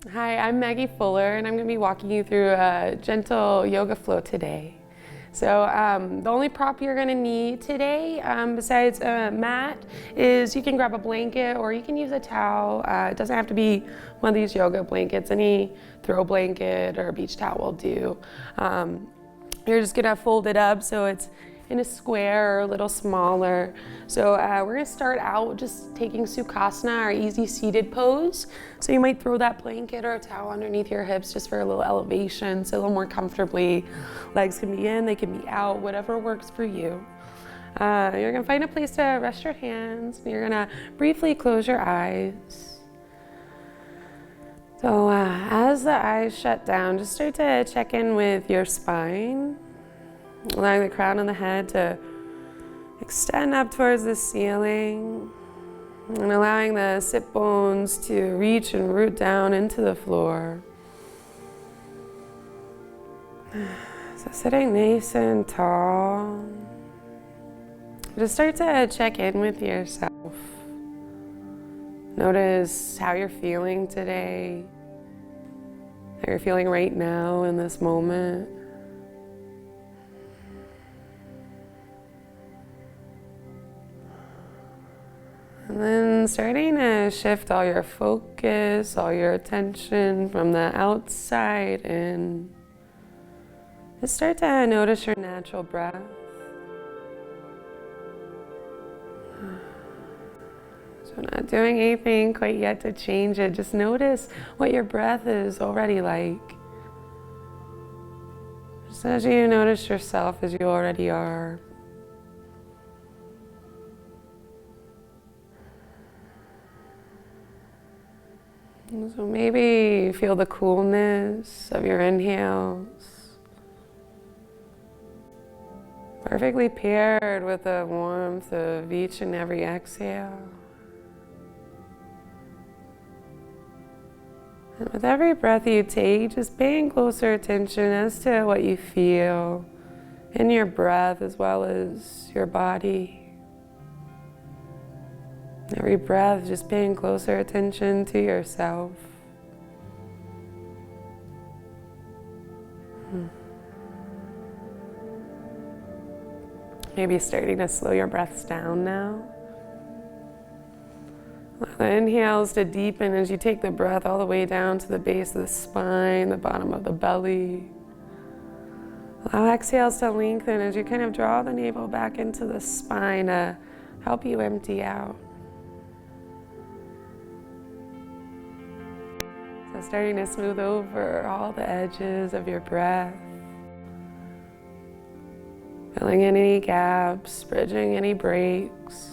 Hi, I'm Maggie Fuller, and I'm going to be walking you through a gentle yoga flow today. So the only prop you're going to need today, besides a mat, is you can grab a blanket or you can use a towel. It doesn't have to be one of these yoga blankets. Any throw blanket or beach towel will do. You're just going to fold it up so it's in a square or a little smaller. So we're gonna start out just taking Sukhasana, our easy seated pose. So you might throw that blanket or a towel underneath your hips just for a little elevation, so a little more comfortably. Legs can be in, they can be out, whatever works for you. You're gonna find a place to rest your hands. You're gonna briefly close your eyes. So as the eyes shut down, just start to check in with your spine. Allowing the crown of the head to extend up towards the ceiling and allowing the sit bones to reach and root down into the floor. So sitting nice and tall, just start to check in with yourself. Notice how you're feeling today, how you're feeling right now in this moment. And then starting to shift all your focus, all your attention from the outside in. Just start to notice your natural breath. So not doing anything quite yet to change it. Just notice what your breath is already like. Just as you notice yourself as you already are. So maybe feel the coolness of your inhales, perfectly paired with the warmth of each and every exhale. And with every breath you take, just paying closer attention as to what you feel in your breath as well as your body. Every breath, just paying closer attention to yourself. Maybe starting to slow your breaths down now. Allow the inhales to deepen as you take the breath all the way down to the base of the spine, the bottom of the belly. Allow exhales to lengthen as you kind of draw the navel back into the spine to help you empty out. So starting to smooth over all the edges of your breath. Filling in any gaps, bridging any breaks.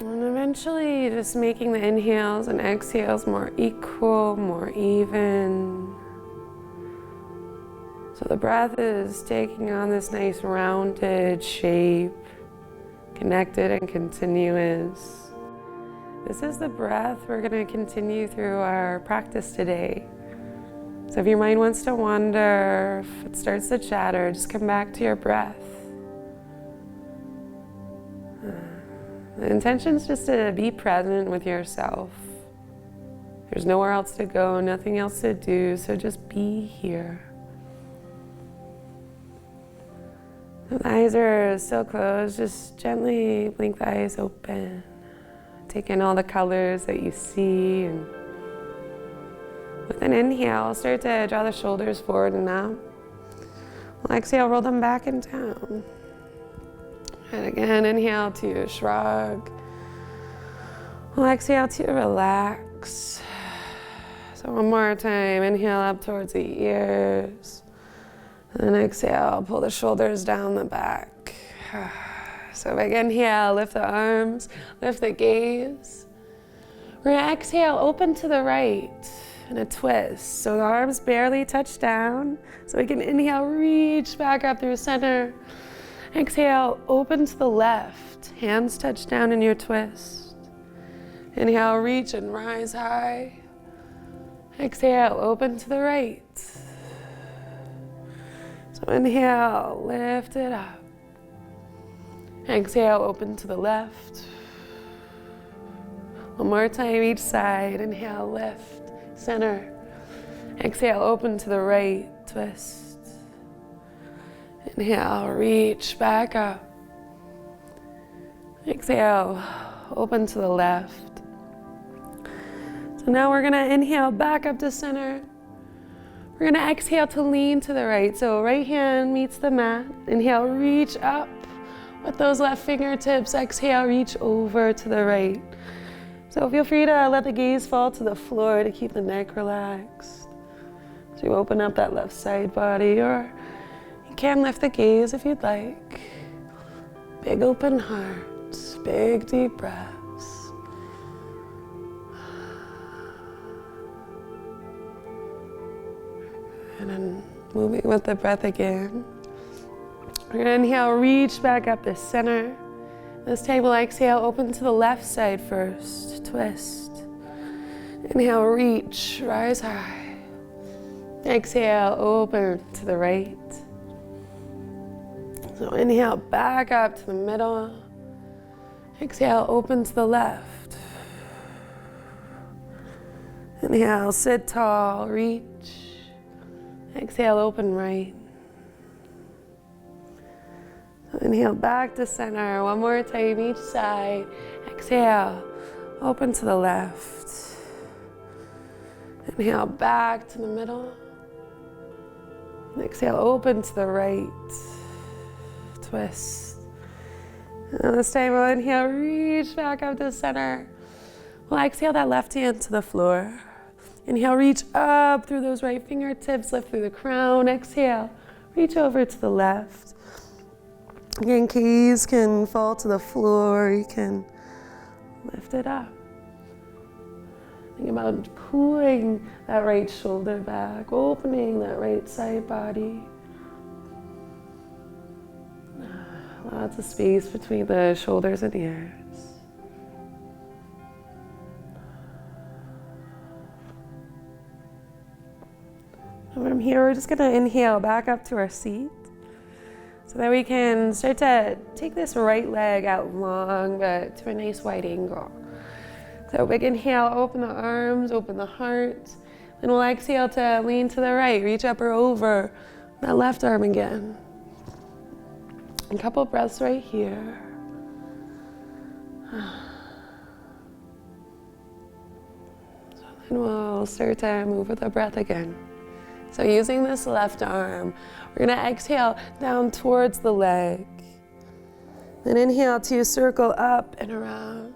And eventually just making the inhales and exhales more equal, more even. So the breath is taking on this nice rounded shape, connected and continuous. This is the breath we're going to continue through our practice today. So if your mind wants to wander, if it starts to chatter, just come back to your breath. The intention is just to be present with yourself. There's nowhere else to go, nothing else to do, so just be here. The eyes are still closed, just gently blink the eyes open. Take in all the colors that you see, and with an inhale, start to draw the shoulders forward and up. Exhale, roll them back and down. And again, inhale to shrug. Exhale to relax. So one more time, inhale up towards the ears. And exhale, pull the shoulders down the back. So big inhale, lift the arms, lift the gaze. We're gonna exhale, open to the right in a twist. So the arms barely touch down. So we can inhale, reach back up through center. Exhale, open to the left. Hands touch down in your twist. Inhale, reach and rise high. Exhale, open to the right. So inhale, lift it up. Exhale, open to the left. One more time each side. Inhale, lift, center. Exhale, open to the right, twist. Inhale, reach back up. Exhale, open to the left. So now we're gonna inhale back up to center. We're gonna exhale to lean to the right. So right hand meets the mat. Inhale, reach up with those left fingertips. Exhale, reach over to the right. So feel free to let the gaze fall to the floor to keep the neck relaxed. So you open up that left side body, or you can lift the gaze if you'd like. Big open hearts, big deep breaths. And then moving with the breath again. We're gonna inhale, reach back up to center. This time we'll exhale, open to the left side first, twist. Inhale, reach, rise high. Exhale, open to the right. So inhale, back up to the middle. Exhale, open to the left. Inhale, sit tall, reach. Exhale, open right. So inhale, back to center. One more time each side. Exhale, open to the left. Inhale, back to the middle. Exhale, open to the right. Twist. And this time we'll inhale, reach back up to center. We'll exhale that left hand to the floor. Inhale, reach up through those right fingertips, lift through the crown. Exhale, reach over to the left. Again, gaze can fall to the floor. You can lift it up. Think about cooling that right shoulder back, opening that right side body. Lots of space between the shoulders and ears. And from here, we're just gonna inhale back up to our seat so that we can start to take this right leg out long, but to a nice wide angle. So big inhale, open the arms, open the heart. Then we'll exhale to lean to the right, reach up or over that left arm again. A couple breaths right here. So then we'll start to move with the breath again. So using this left arm, we're gonna exhale down towards the leg. Then inhale to circle up and around.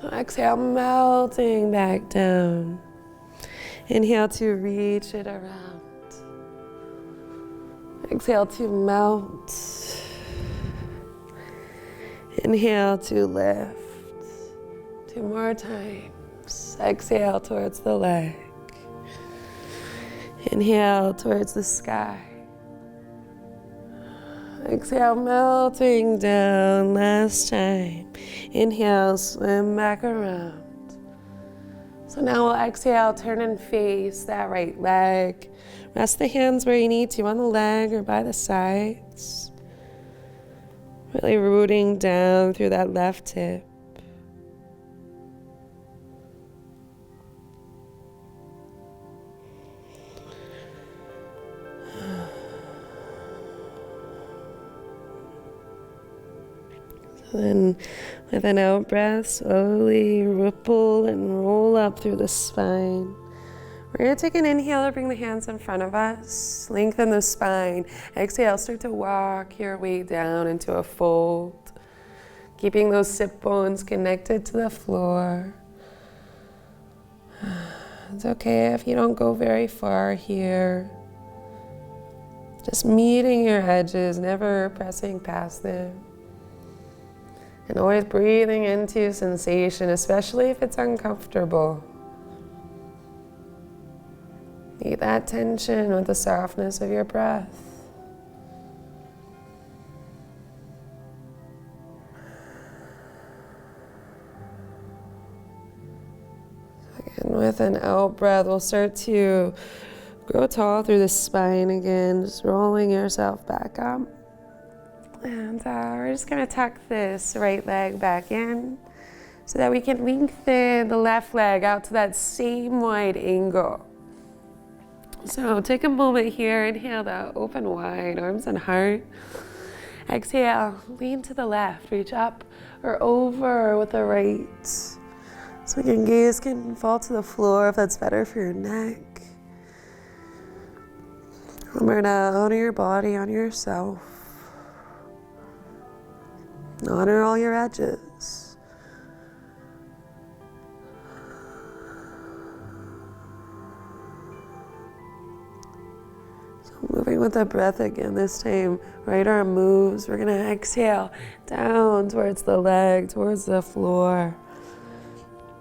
So exhale, melting back down. Inhale to reach it around. Exhale to melt. Inhale to lift. 2 more times. Exhale towards the leg. Inhale towards the sky. Exhale, melting down. Last time. Inhale, swim back around. So now we'll exhale, turn and face that right leg. Rest the hands where you need to, on the leg or by the sides. Really rooting down through that left hip. Then with an out breath, slowly ripple and roll up through the spine. We're going to take an inhale to bring the hands in front of us, lengthen the spine. Exhale, start to walk your way down into a fold, keeping those sit bones connected to the floor. It's okay if you don't go very far here. Just meeting your edges, never pressing past them. And always breathing into sensation, especially if it's uncomfortable. Meet that tension with the softness of your breath. Again, with an out breath, we'll start to grow tall through the spine again, just rolling yourself back up. And we're just gonna tuck this right leg back in. so that we can lengthen the left leg out to that same wide angle. So take a moment here, inhale to open wide, arms and heart. Exhale, lean to the left, reach up or over with the right. So your gaze can fall to the floor if that's better for your neck. Remember to honor your body, honor yourself. Honor all your edges. So moving with the breath again, this time right arm moves. We're gonna exhale down towards the leg, towards the floor.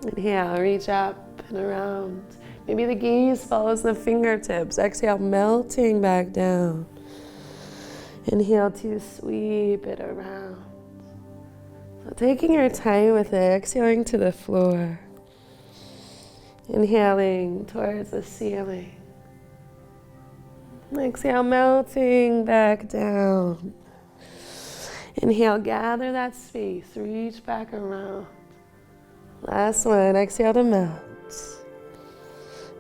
Inhale, reach up and around. Maybe the gaze follows the fingertips. Exhale, melting back down. Inhale to sweep it around. So taking your time with it, exhaling to the floor. Inhaling towards the ceiling. Exhale, melting back down. Inhale, gather that space, reach back around. Last one, exhale to melt.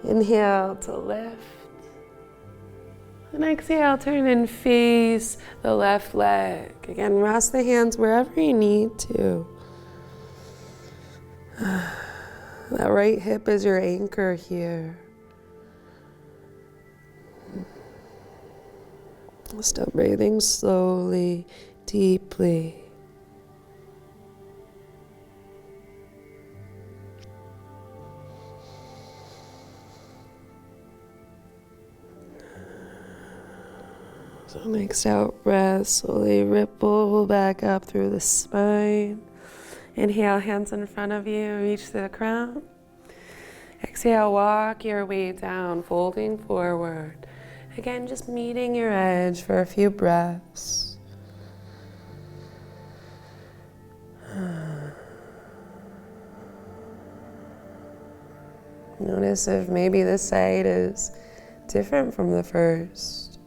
Inhale to lift. And exhale, turn and face the left leg. Again, rest the hands wherever you need to. That right hip is your anchor here. Still breathing slowly, deeply. So next out breath, slowly ripple back up through the spine. Inhale, hands in front of you, reach to the crown. Exhale, walk your way down, folding forward. Again, just meeting your edge for a few breaths. Notice if maybe this side is different from the first.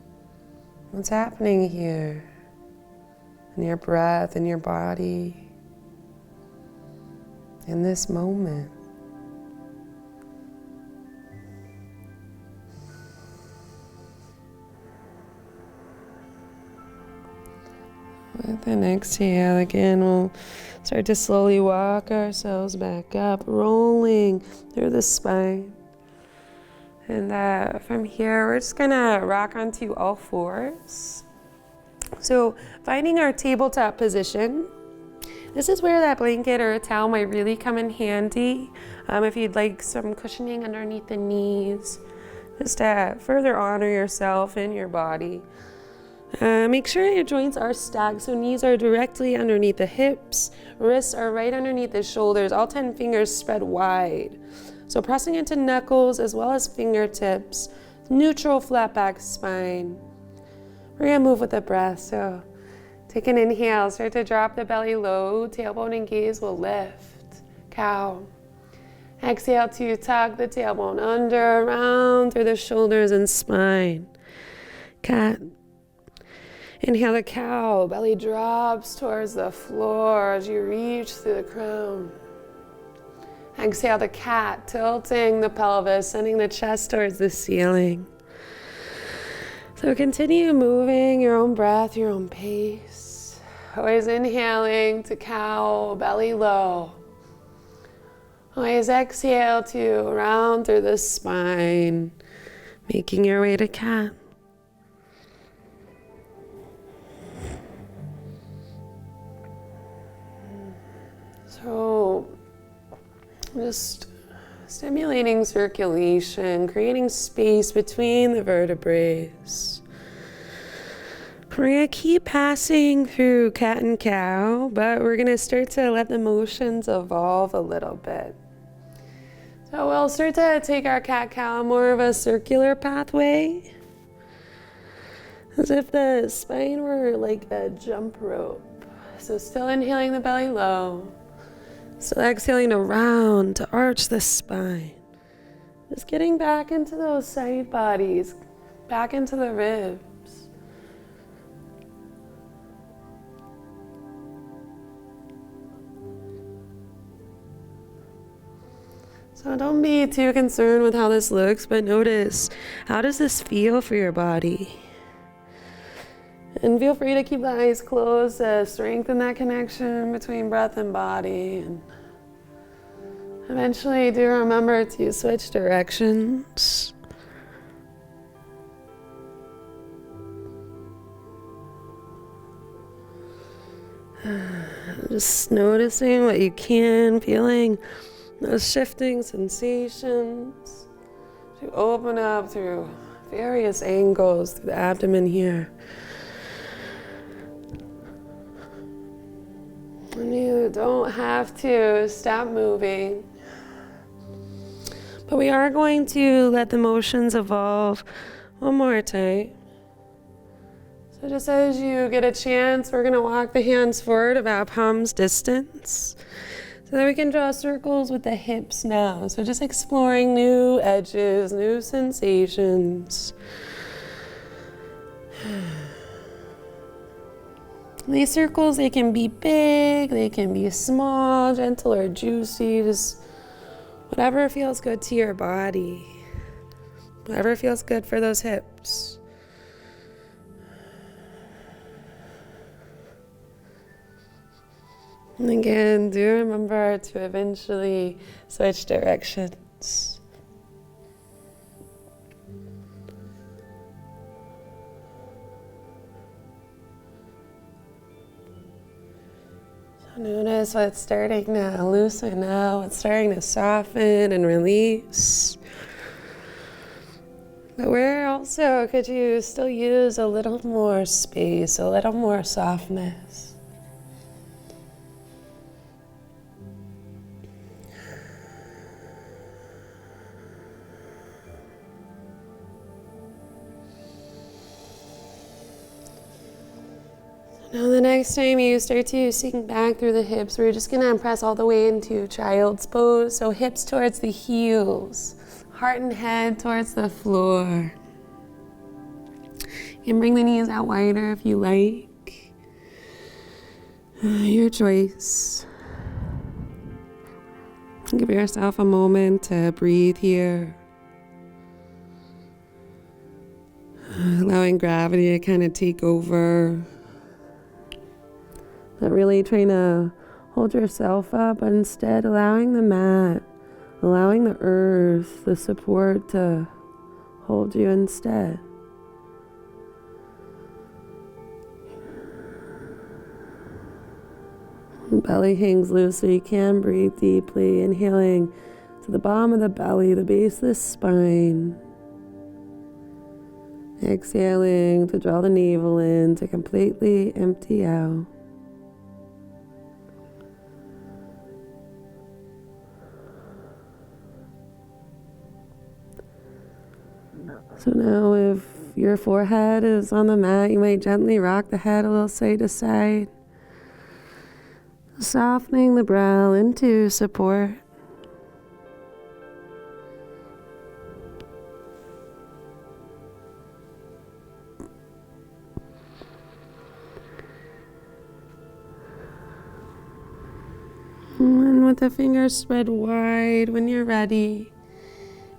What's happening here in your breath, in your body, in this moment? With an exhale, again, we'll start to slowly walk ourselves back up, rolling through the spine. And from here, we're just gonna rock onto all fours. So finding our tabletop position, this is where that blanket or a towel might really come in handy. If you'd like some cushioning underneath the knees, just to further honor yourself and your body. Make sure your joints are stacked, so knees are directly underneath the hips, wrists are right underneath the shoulders, all 10 fingers spread wide. So pressing into knuckles as well as fingertips, neutral flat back spine. We're gonna move with the breath, so take an inhale, start to drop the belly low, tailbone and gaze will lift, cow. Exhale to tuck the tailbone under, around through the shoulders and spine, cat. Inhale the cow, belly drops towards the floor as you reach through the crown. Exhale the cat, tilting the pelvis, sending the chest towards the ceiling. So continue moving your own breath, your own pace. Always inhaling to cow, belly low. Always exhale to round through the spine, making your way to cat. So just stimulating circulation, creating space between the vertebrae. We're going to keep passing through cat and cow, but we're going to start to let the motions evolve a little bit. So we'll start to take our cat-cow more of a circular pathway, as if the spine were like a jump rope. So still inhaling the belly low. So exhaling to round, to arch the spine. Just getting back into those side bodies, back into the ribs. So don't be too concerned with how this looks, but notice, how does this feel for your body? And feel free to keep the eyes closed to strengthen that connection between breath and body. And eventually do remember to switch directions. Just noticing what you can, feeling those shifting sensations. To open up through various angles through the abdomen here. And you don't have to stop moving. But we are going to let the motions evolve one more time. So just as you get a chance, we're going to walk the hands forward about palms distance so that we can draw circles with the hips now. So just exploring new edges, new sensations. These circles, they can be big, they can be small, gentle or juicy, just whatever feels good to your body, whatever feels good for those hips. And again, do remember to eventually switch directions. So notice what's starting to loosen now, what's starting to soften and release. But where also could you still use a little more space, a little more softness? Now the next time you start to sink back through the hips, we're just gonna press all the way into child's pose. So hips towards the heels, heart and head towards the floor. You can bring the knees out wider if you like. Your choice. Give yourself a moment to breathe here. Allowing gravity to kind of take over. Not really trying to hold yourself up, but instead allowing the mat, allowing the earth, the support to hold you instead. Belly hangs loose so you can breathe deeply, inhaling to the bottom of the belly, the base of the spine. Exhaling to draw the navel in to completely empty out. So now if your forehead is on the mat, you might gently rock the head a little side to side. Softening the brow into support. And with the fingers spread wide, when you're ready,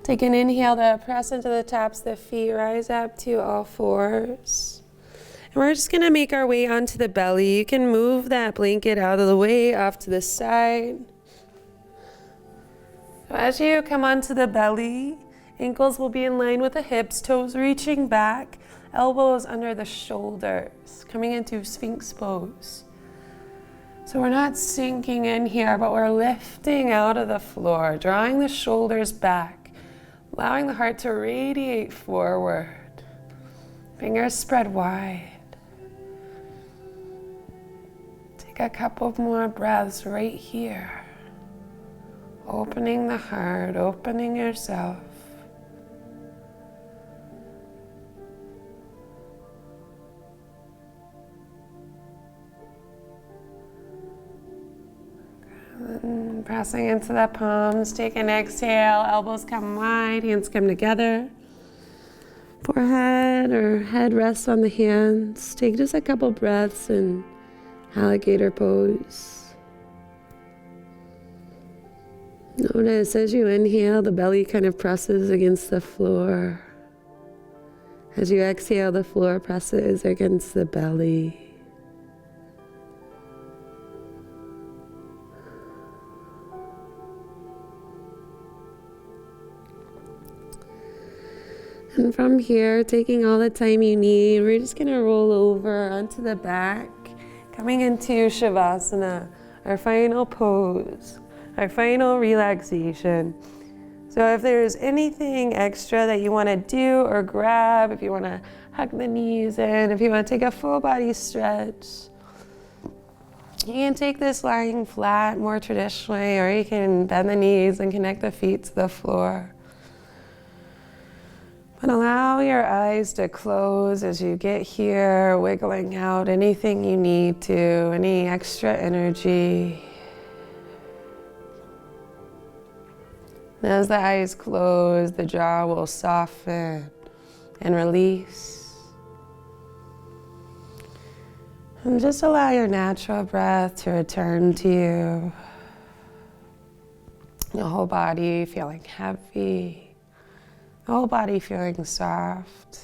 take an inhale to press into the tops of the feet, rise up to all fours. And we're just gonna make our way onto the belly. You can move that blanket out of the way, off to the side. So as you come onto the belly, ankles will be in line with the hips, toes reaching back, elbows under the shoulders, coming into Sphinx pose. So we're not sinking in here, but we're lifting out of the floor, drawing the shoulders back, allowing the heart to radiate forward. Fingers spread wide. Take a couple more breaths right here. Opening the heart, opening yourself. And pressing into the palms, take an exhale, elbows come wide, hands come together. Forehead or head rests on the hands. Take just a couple breaths in alligator pose. Notice as you inhale, the belly kind of presses against the floor. As you exhale, the floor presses against the belly. And from here, taking all the time you need, we're just going to roll over onto the back, coming into Shavasana, our final pose, our final relaxation. So if there's anything extra that you want to do or grab, if you want to hug the knees in, if you want to take a full body stretch, you can take this lying flat more traditionally, or you can bend the knees and connect the feet to the floor. But allow your eyes to close as you get here, wiggling out anything you need to, any extra energy. And as the eyes close, the jaw will soften and release. And just allow your natural breath to return to you. The whole body feeling heavy. The whole body feeling soft.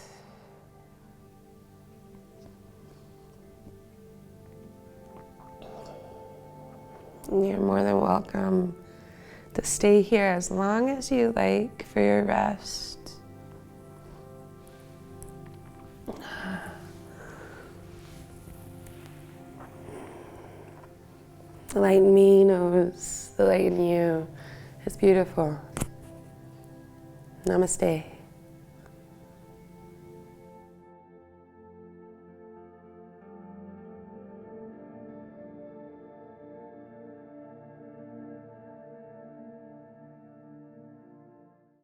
And you're more than welcome to stay here as long as you like for your rest. The light in me knows the light in you is beautiful. Namaste.